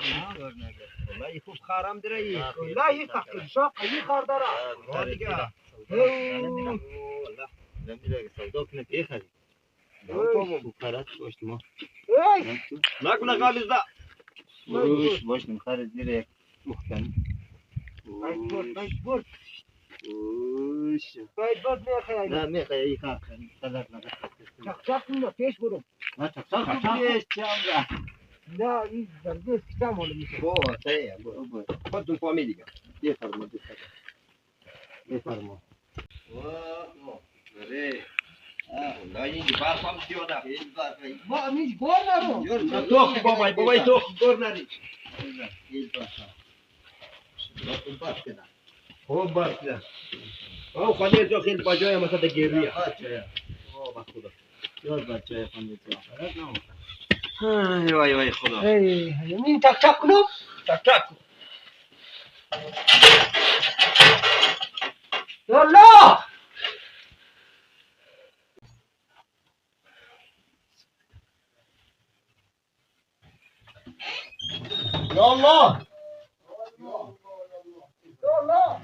کار نه والله خوب خرم داری والله فقط شاقی خار داره ها دیگه اوه. والله نمیره سودا کنه بخری اوه. خوب خرد باش ما اوه. نکنه قبض ده باش نمیخره زیر یک مختن باید برد اوش میخوایی نه میخوایی یک کار کنی قدر نده چخ کنه پیش برو نه چخ پیش چم نه این زرگیز کتا مالا میشه برو تایه برو خودتون فامی دیگه بفرما بفرما آره لا این بار هم پیاده این بار با میش گور نرو تو بابای تو گور نری این بار خوب باش نه او خانه تو خیلی باجای مثلا گیریه او با خدا یاد بچه خانه تو وای وای خدا این تک تک کنم تک یالله یالله یالله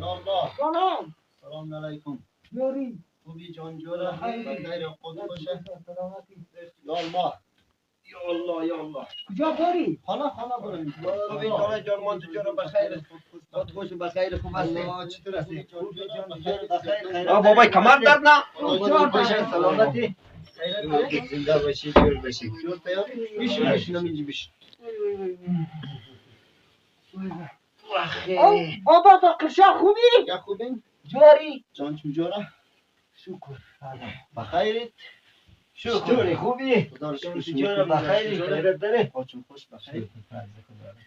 یالله سلام سلام علیکم یاری خوبی جان جوره خیر خود باشه سلامتی یالله یالله کجا باری خانه بریم خوبی جان جان ما تو جان بخیر خود خوش بخیر خوب هستی چطور هستی خوبی جان بخیر بابای کمر درد نه خود باشه سلامتی زنده باشی جور باشی جور تیاری بیشو نمیجی بیشو بابا بقرشا خوبی یا خوبین جاری جان چجوره شکر بخیرید شکر خوبی خدا رو شکر چجوره بخیری خیرت داره حالتون خوش بخیر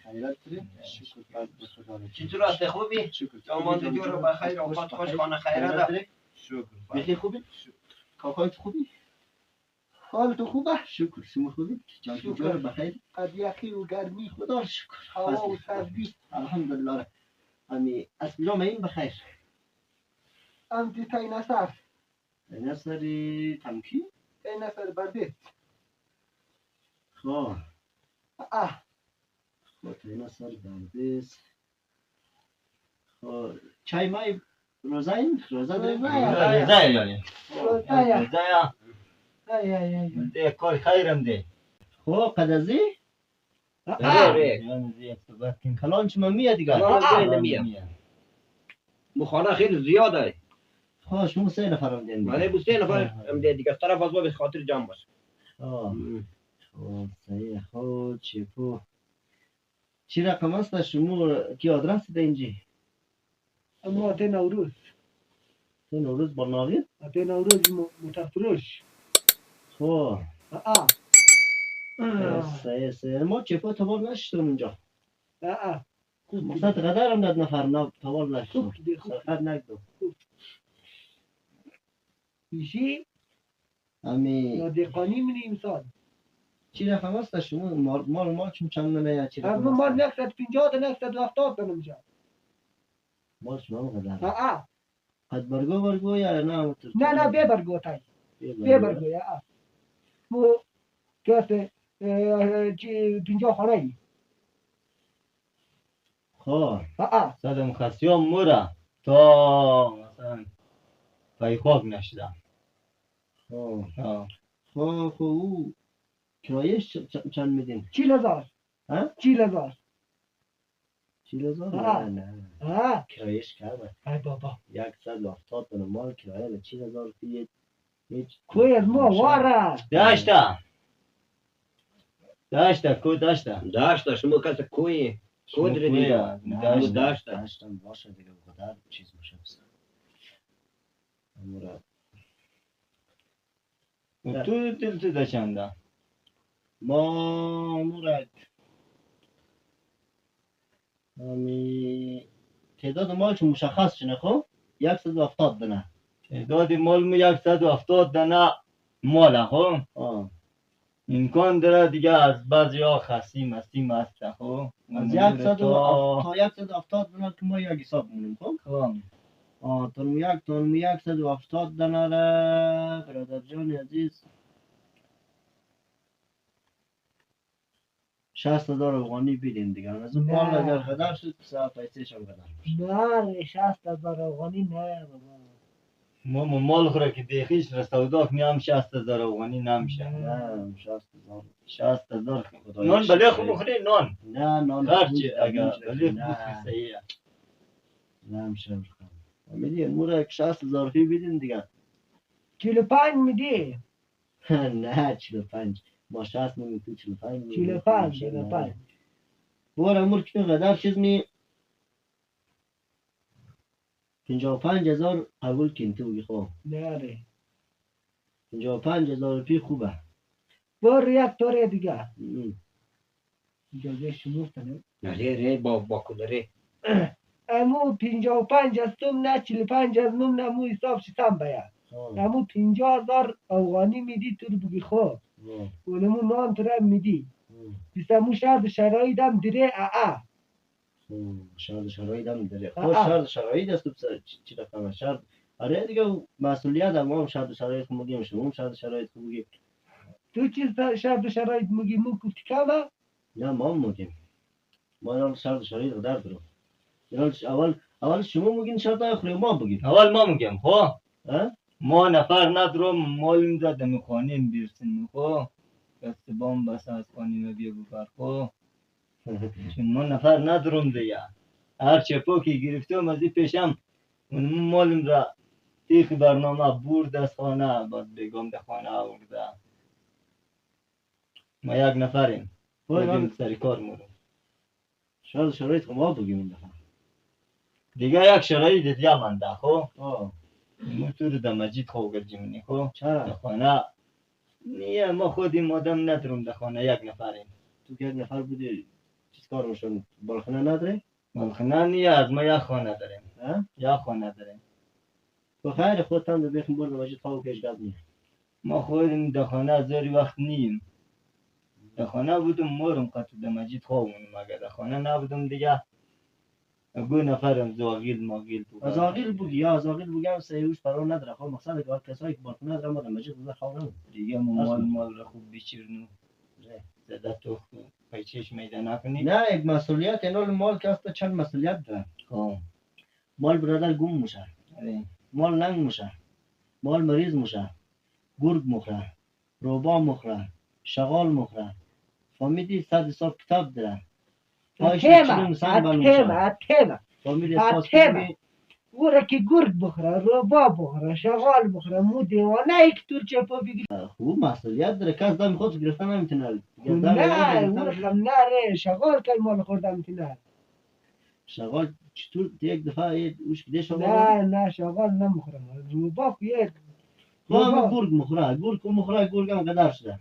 خیرت داری شکر خدا چطور هستی خوبی شکر جامان جور بخیر اوقات خوش خانه خیرت داره شکر بخیر خوبی کاکایت خوبی حال تو خوبه شکر شما خوبی جان جور بخیر از یخی و گرمی خدا رو شکر هوا و سردی الحمدلله امی از کجا این بخیر امتی تای نصر نصری تمکی تای نصر برده خواه اه خاطر نصر بردیس خواه چای مای روزه این؟ روزه داریم؟ روزه یعنی روزه ده کار خیرم ده خواه قدازی؟ کلان چما میاد دیگه کلان نمیاد مخانه خیلی زیاده خواه شما 3 نفر هم دین من بو 3 نفر هم دیگه طرف از به خاطر جمع باش خواه صحیح خواه چیپو چی رقم است شما کی آدرس ده اینجی؟ اما ته نوروز تو نوروز برناوی؟ ته نوروز متفروش خواه صحیح ما چیپو تبال نشتم اونجا مقصد قدر هم ند نفر نه تبال نشتم سرخد نگدم میشی امی نادقانی منی امسال چی رقم است شما مال چون چند نمیاد چی رقم اما است؟ مال 950 تا 970 دارم جا مال شما قدر قد برگو یا نه نه بے برگو تای بے برگو یا مو کیسه 50 خانه ای خواه صدم خسیام مورا تا مثلا پایخواب نشدم خواه او کرایش چند میدین؟ 40,000 ها؟ 40,000 40,000 نه کرایش کمه ای بابا 170 تا مال کرایه به 40,000 هیچ کوی از ما واره داشته کو داشته شما کس کوی کود رو دیگه داشته باشه دیگه قدر چیز باشه امورا تو دل داشتنده ما مراد تعداد مالش مشخص شنه خب 170 دانه تعداد مال 170 دانه مال خب امکان داره دیگه از بعضی ها خسیم هسته خب از 100 تا 170 دانه که ما یک حساب مونیم خب تا 170 دانه را برادر جان عزیز 60,000 افغانی بیدین دیگه. از اون مال اگر قدر شد پیسه‌ش هم قدر میشه. نه 60,000 افغانی نه بابا. ما مال خوره که دیخیش رسوداک نیم 60,000 افغانی نمیشه. نه 60,000 خدای. نان بله خوب بخوری نان. نه نان خرچه اگر بله خوب صحیحه. نمیشه بخورم. میدی مورا 60,000 بیدین دیگه. 45 میدی؟ نه 45 با 60 میدی تو 45 میدی. 45 بورا مور که قدر چیز می 55,000 قبول کن تو بگی خوب. نه 55,000 روپی خوبه. بار یک طوره دیگه. اجازه شموفتنه؟ ره با کلره. امو 55 هستم نه 45 هستم نه مو حساب شدم باید. امو 50,000 افغانی میدی تو بگی خوب. اونمو نان تو را میدی. بیستمو شرط شرایطم دیره شرایطم دیره. خود شرایط است تو چی رقمه شرط. آره دیگه مسئولیت هم شرط شرایط خود مگیم شما شرط شرایط خود مگیم. تو چی شرط شرایط مگیم مو کفتی کمه؟ نه ما مگیم. ما شرط شرایط قدر درو. اول شما مگین شرط های خوری ما بگیم. اول ما مگیم خو. ما نفر ندارم مالیم زده میخوانیم بیرسیم خو. دست بام بس از خانیم بیا ببر خو. چون ما نفر ندارم دیگه. هر چپو که گرفتم از این پیشم اون مالیم را تیخ برنامه برد از خانه باز بگم ده خانه آورده. ما یک نفریم. بودیم سری کار مورم. شرایط خو ما بگیم ده. دیگه یک شرایط دیگه منده خو. موتور در مجید خواه گرجیمونی خو. چرا؟ ده خانه نیه ما خودیم آدم ندارم ده خانه یک نفریم. تو که یک نفر بودی چیز کار روشن بالخانه نداره؟ بالخانه نیه از ما یک خانه داریم. یک خانه داریم. تو خیر خودتان در بیخیم برد مجید خواه کش گب نیم. ما خودیم ده خانه از داری وقت نیم. ده خانه بودم مورم قطع در مجید خواه مونم اگر ده خانه نبودم دیگه گو نفرم زاغیل ماغیل بود. زاغیل بودی یا زاغیل بودی هم سیوش پرو نداره خب مقصد که کسایی که بالخونه نداره ما در مجید بوده خواه دیگه مال را خوب بیچیرنو زده تو پیچش میده نکنی. نه یک مسئولیت اینال مال که است چند مسئولیت داره. مال برادر گم میشه. مال ننگ میشه. مال مریض میشه. گرگ مخره. روبا مخره. شغال مخره. فهمیدی صد حساب کتاب داره. اتیمه وره که گرگ بخوره روبا بخوره شغال بخوره مو دیوانه ای که تور چپا بگیری خوب مسئولیت داره کس دم خود گرفتن نمیتونه. نه ورخم نه ره شغال که مال خورده میتونه. شغال چطور یک دفعه اوش کده شغال؟ نه شغال نمخوره روبا یک گرگ مخوره گرگ مخوره گرگ هم قدر شده.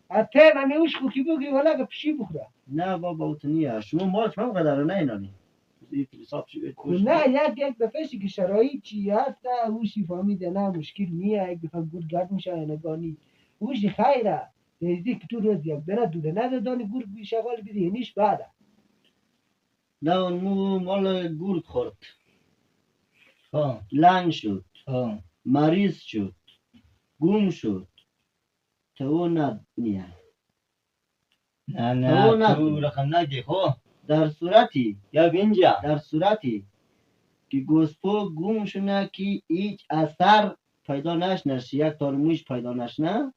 حتی من اوش خو کی بگی ولی که پیشی بخوره. نه بابا اوتنیه شما مال هم قدر نه اینانی. نه یک دفعه که شرایط چی هست اوشی فهمیده نه مشکل نیه یک دفعه گرگ گرد میشه نگانی اوشی خیره نزدیک تو روز یک دنه دو دنه دادانی گرگ بی شغال بیدی نیش بعده. نه اون مال گرگ خورد لنگ شد مریض شد گم شد تو نیه. نه تو رقم نگی خو در صورتی یا بینجا در صورتی که گوسپو گم شونه که هیچ اثر پیدا نشنه یک تارموش پیدا نشنه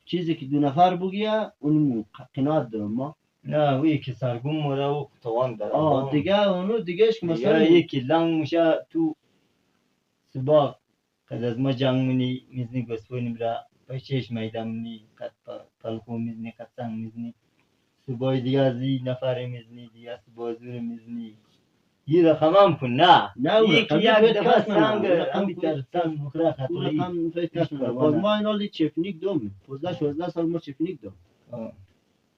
چیزی که دو نفر بگیه اونمو قناعت دارم ما. نه اوی که سرگم موره و توان داره دیگه اونو دیگهش که مثلا یکی لنگ میشه تو صبح قد از ما جنگ منی میزنی گوسپو نمیره پیچش میدم نی قد پلخو میزنی قد سنگ میزنی صبح دیگه از این نفر میزنی دیگه صبح زور میزنی یه رقم هم کن نه یکی یک دفعه سنگ همی در سنگ مخره خطوری باز ما این حالی چفنیک دوم 15-16 سال ما چفنیک دوم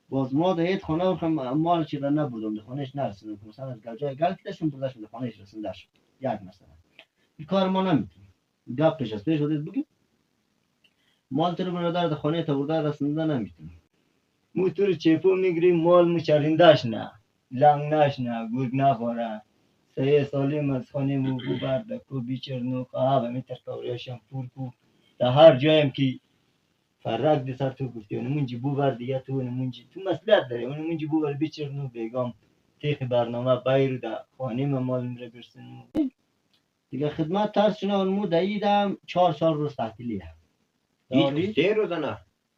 باز ما ده هیت خانه هم مال چی را نبودم ده خانهش نرسیدم مثلا از گل گل کدشون بردشم ده خانهش رسنده شد یک مثلا این کار ما نمیتونیم گپ پیش از پیش شدید بگیم مال تر برادر ده خانه تا برده رسنده نمیتونیم موتور چپو میگیریم مال مچریندش نه لنگ نشنه گرگ نخوره 3 سالیم از خانه مو برده کو بیچرنو خواه میتر کوریشم پور کو در هر جایم که فرق دی سر تو گفتی اونمونجی بوبر دیگه تو اونمونجی تو مسئولیت داری اونمونجی بوبر بیچرنو بیگام تیخ برنامه بایر ده خانی مال میره برسن دیگه خدمت ترس شنا اونمو داییدم 4 سال روز تعطیلیه هیچ 3 روز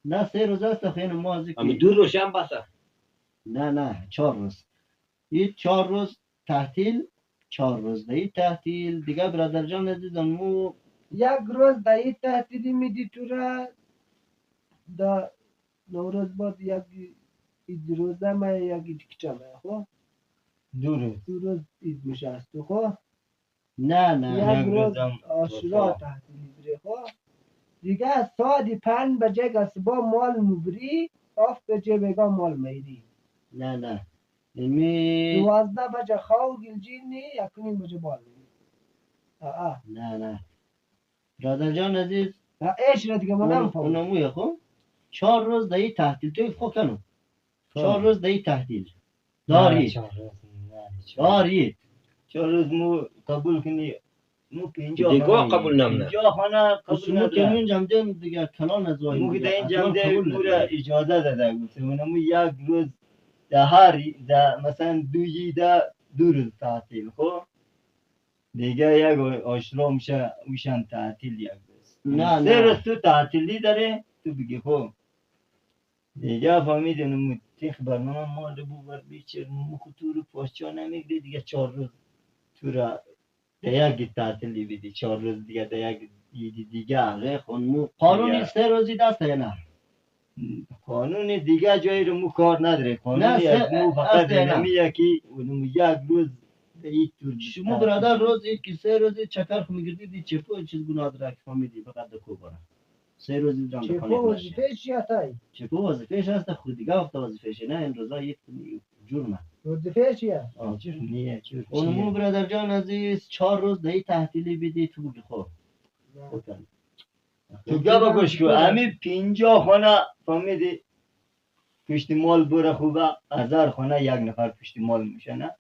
نه 3 روز است خیلی مازی اما 2 روز هم بسه نه 4 روز این 4 روز تعطیل 4 روز دایی تعطیل دیگه برادر جان عزیزم مو یک روز در این تحتیلی میدی تو را دا نوروز بعد یک اید روزه ما یک اید کچه خب 2 روز 2 روز اید میشه است خب نه یک روز آشورا تحتیلی بری خب دیگه ساعت 5 بجه گسبا مال مبری آف بجه بگا مال میری نه می 12 بجه خواو گلجینی یکنیم بجه مال میری نه برادر جان عزیز ایش را دیگه من نفهم اونمویه خب 4 روز دایی تعطیل توی خود کنو 4 روز دایی تعطیل دارید 4 روز مو قبول کنی مو 50 دیگه قبول نمونه 50 خانه قبول مو نداره کنون جمده دیگه کلان از وای مو که این جمده مو را اجازه داده گفته اونمو یک روز ده هر ده مثلا دو روز تعطیل خب دیگه یک آشرا میشه اوشم تعطیل یک روز نه 3 روز تو تعطیلی داره تو بگی خب دیگه فهمیدن تیخ برنامه مال بوبر بیچر مو تو رو پاشچا نمیگیری دیگه 4 روز تو را یک تعطیلی بیدی 4 روز دیگه یک دیگه آره خون قانونی 3 روزی دست نه قانون دیگه جایی رو مو کار نداره قانونی مو فقط نمیه که اونم یک روز این طور شما برادر روزی که 3 روزی چکر خو میگردی چپو چیز گناه داره که فهمیدی فقط دکو برا 3 روزی جان چپو وظیفه‌ش یا تای چپو وظیفه‌ش هست خود دیگه وقت وظیفه‌ش نه این روزا یک جرمه وظیفه‌ش یا نیه اونمو برادر جان عزیز 4 روز دهی تحتیلی بیدی تو بگی خب تو گبا گوش کو امی 50 خانه فهمیدی پشت مال بره خوبه 1000 خانه یک نفر پشت مال میشه نه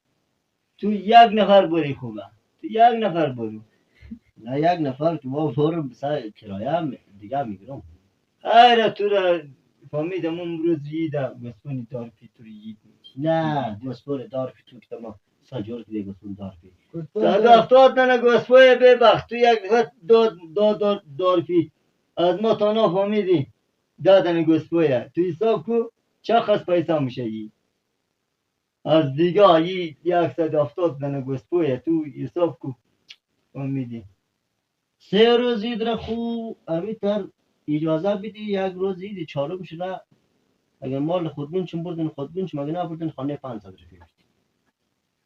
تو یک نفر بری خوبه تو یک نفر برو نه یک نفر تو با فور بسای کرایه دیگه میگیرم خیره تو را فهمیدم امروز ییده گسپونی دار پیتوری یید نه گسپور دار پیتور که ما سجور که دیگه گسپون دار پیتور 170 نه گسپوی ببخت تو یک نفر دار پیت از ما تانا فهمیدی دادن گسپویه تو حساب کو چه خست پیسا میشه ای از دیگه ای 170 دانه گسپویه تو حساب کو فهمیدی 3 روز اید را خوب امیتر اجازه بدی یک روز اید چهارم شده اگر مال خودمون چون بردن خودمون چون مگه نبردن خانه 500 روپیه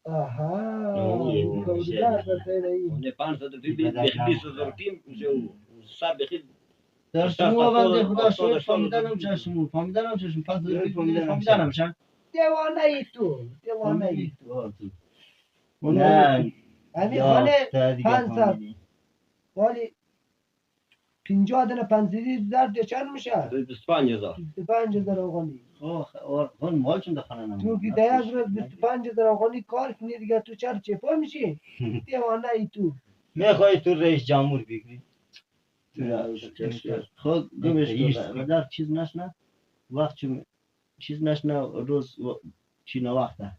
آها اون 500 روپیه بخی 20000 روپیه سر بخی در شما بنده خدا شد فهمیدنم چشمون 500 روپیه فهمیدنم شد دیوانه ای تو نه امی خانه 500 ولی 50 دنه 500 چند میشه 25000 25000 افغانی اون مال چون دخانه نمید تو که در یک روز 25000 افغانی کار کنی دیگه تو چرا چپا میشی دیوانه ای تو میخوای تو رئیس جمهور بگیری خود گمش در چیز نشنه وقت چیز نشنه روز چی نوقته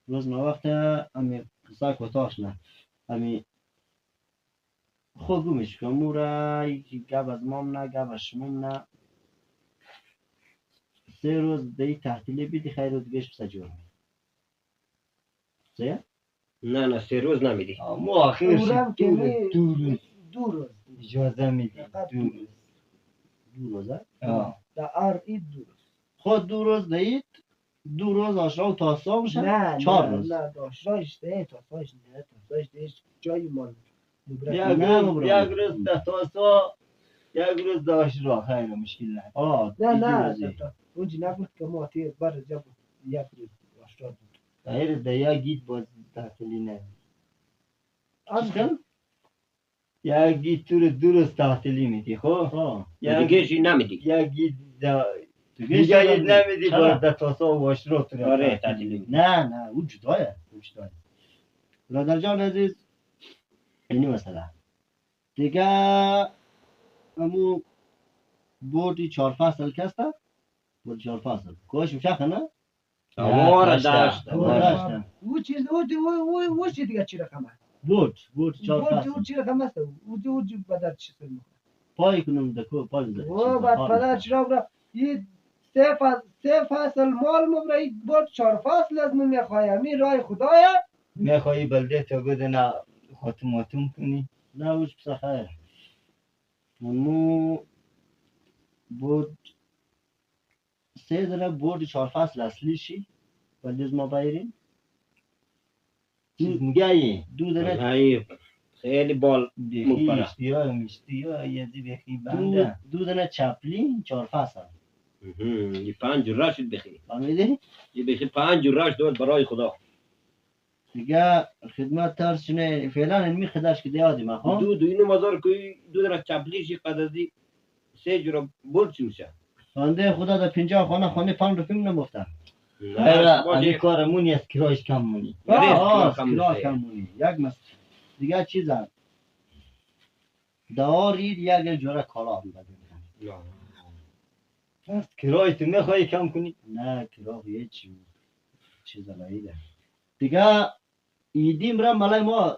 روز نوقته امی قصه کتاش نه امی خود گمش که مورا یکی گب از مام نه گب از شمام نه 3 روز دی تحتیلی بیدی خیر روز دیگهش بسه جور می سه؟ نه 3 روز نمیدی مو آخرش دو روز اجازه میدی 2 روزه؟ در ار اید 2 روز خود 2 روز دهید 2 روز آشرا و تاسا میشه نه 4 روز نه آشراش ده تاساش جای مال یک روز ده تاسا یک روز ده آشرا خیلی مشکل نه نه اونجی نگفت که ما تیر بر جب یک روز آشرا بود خیلی ده یک گید باز تحتیلی نه یک گید تو رو 2 روز تحتیلی میدی خب دیگه چی نمیدی یک گید دیگه گید نمیدی باز ده تاسا و آشرا تو رو تحتیلی نه اون جدایه برادر جان عزیز اینی مسئله دیگه امو بودی 4 فصل کسته بود 4 فصل کوش میشه نه آوار داشت او چیز او چی دیگه چی رقمه بود 4 بود فصل او چی رقم است او بدر چی سر میکنه پای کنم دکو پای ده او بعد پدر چرا برا این 3 فصل مال مبره بود 4 فصل از من میخوایم این رای خدایا میخوایی بلده تو گده نه خاتماتون کنی نه اوش بسا خیر مو بود 3 دنه بود 4 فصل اصلیشی بلده از ما بایرین چیز میگه 2 دنه خیلی بال بخی اشتیا یزی بخی بنده 2 دنه چپلین 4 فصل یه 5 راش بخی فهمیدی؟ یه بخی 5 راش داد برای خدا دیگه خدمت ترس شنه فعلا علمی خداش که دیادی ما خب دو اینو مزار کوی 2 درا چپلیش قدردی 3 جورا برد چی میشه بنده خدا در 50 خانه 5 رو فیلم نمفتن نه این کارمونی است کرایش کم مونی کرای کم مونی یک مست دیگه چیزم دارید یک جوره کالا میدادیم پس کرای تو میخوایی کم کنی نه کرای یه چیز لاییده دیگه ایدیم را ملای ما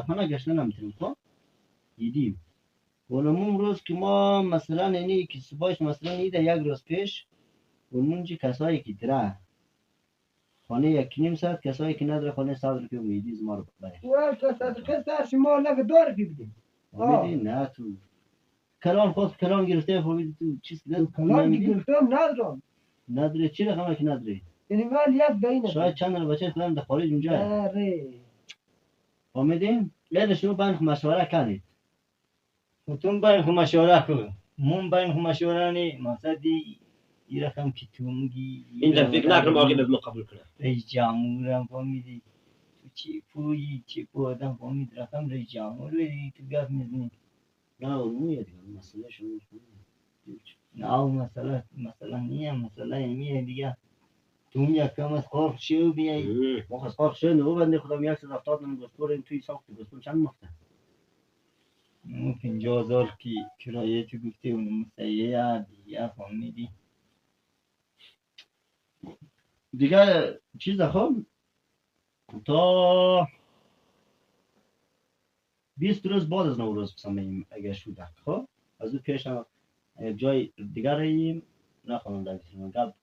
خانه گشته نمیتونیم خب ایدیم ولمون روز که ما مثلا اینی که صبحش مثلا ایده یک روز پیش ولمونجی کسایی که دره خانه 1.5 ساعت کسایی که نداره خانه 100 روپیه میدی ما رو ببره و تصدقه سرش ما لگه داره که بدیم میدی نه تو کلان خود کلان گرفته فهمیدی تو چیز کلان گرفتم نداره چی رقمه که نداره یعنی من یک بینه شاید چند تا بچه خودم در خارج اونجا آره فهمیدین لیل شما باید مشوره کنید خودتون باید مشوره کن من باید مشوره نی مقصدی این رقم که تو میگی اینجا فکر نکنم آقای از ما قبول کنه رئیس جمهورم فهمیدی تو چی پو آدم فهمید رقم رئیس جمهور بری تو گفت میزنی نه اونو یه دیگه مسئله شما نه اون مسئله نیه مسئله اینیه دیگه تو یک کم از خارخ شو بیایی ما از خارخ شو نو بنده خودم 170 من گسپور این توی ساخت گسپور چند مفته 50,000 کی کرایه تو گفته اونو مسیحه دیگه فهمیدی دیگه چیز خب تا 20 روز بعد از نوروز بسامیم اگه شده خب از اون پیش جای دیگر راییم نخواهم در بیترم گب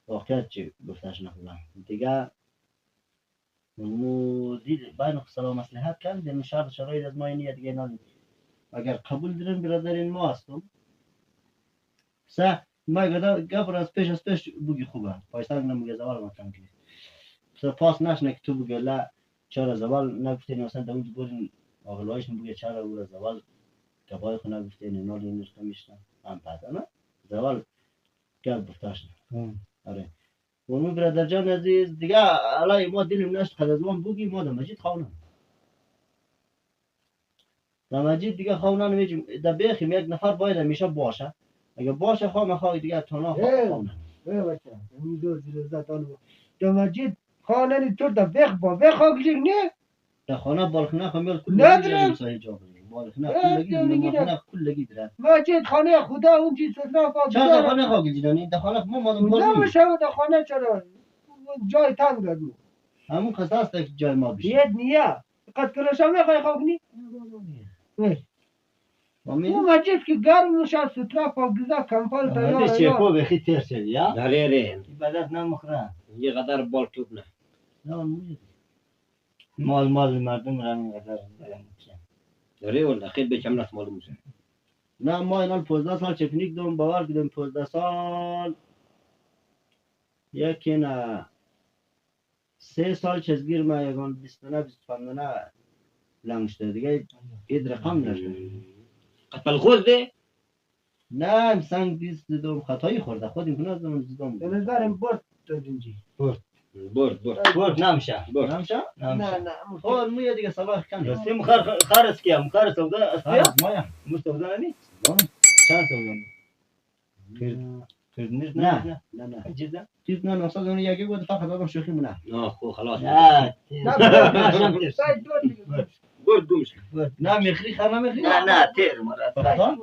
واقعیت چی گفتش نخواهم دیگه دید بین سلام مصلحت کرد دیگه شرط شرایط از ما اینیه دیگه نالیم اگر قبول دارین برادرین ما هستم سه ما گفت از پیش بگی خوبه پایستان نموگه زوال ما کم کنید سه پاس نشنه که تو بگه لا چرا زوال نگفتین مثلا در اونجا بودین آقلایش نبگه چرا او را زوال کبای خونه گفتین نالی نرسته میشتن هم پتا نه زوال گفت بفتاشن آره اونو برادر جان عزیز دیگه علای ما دلیم نشت خد از ما بگی ما در مجید خوانم در مجید دیگه خوانم نمیجیم در بخیم یک نفر باید همیشه باشه اگه باشه خواه مخواه دیگه تانا خوانم بچه این دو زیرزت آنو در مجید خانه تو در بخ با بخ آگلیگ نه در خانه بالخنه خمیل کل نداره بالخنه کلگی داره مجید خانه خدا اون چیز ستنا پا چرا در خانه خواه گیدانی؟ در خانه ما مادم پا نمی نمیشه در خانه چرا جای تنگ دارو همون خسته است که جای ما بیشه ید نیه قد کلاشا میخوای خواه کنی؟ او مجید که گرم میشه سترا پاکیزه کمپال تیار مجید چه بخی تیر شد یا؟ داره ره بدت نمخوره یه قدر بال توب نه مال مردم را اینقدر داره ولی خیلی بچم نست معلوم میشه نه ما اینال 15 سال چپنیک دوم باور کدیم 15 سال یکی نه 3 سال چزگیر ما یکان 29 لنگشته دیگه اید رقم نشده قطبل خوز ده؟ نه سنگ دیست دوم خطایی خورده خودیم کنه از دوم دیدم به نظرم برد دادینجی برد نمیشه نه خود مویه دیگه صلاح کن رستی مخارس کیا مخارس سودا اسیا مایا مستودا نی چند سودا نیست نه چیز نه نصد اون یکی بود فقط دادم شوخی مونه نه خو خلاص نه برد دومش نه میخری خرنا میخری نه تیر مرا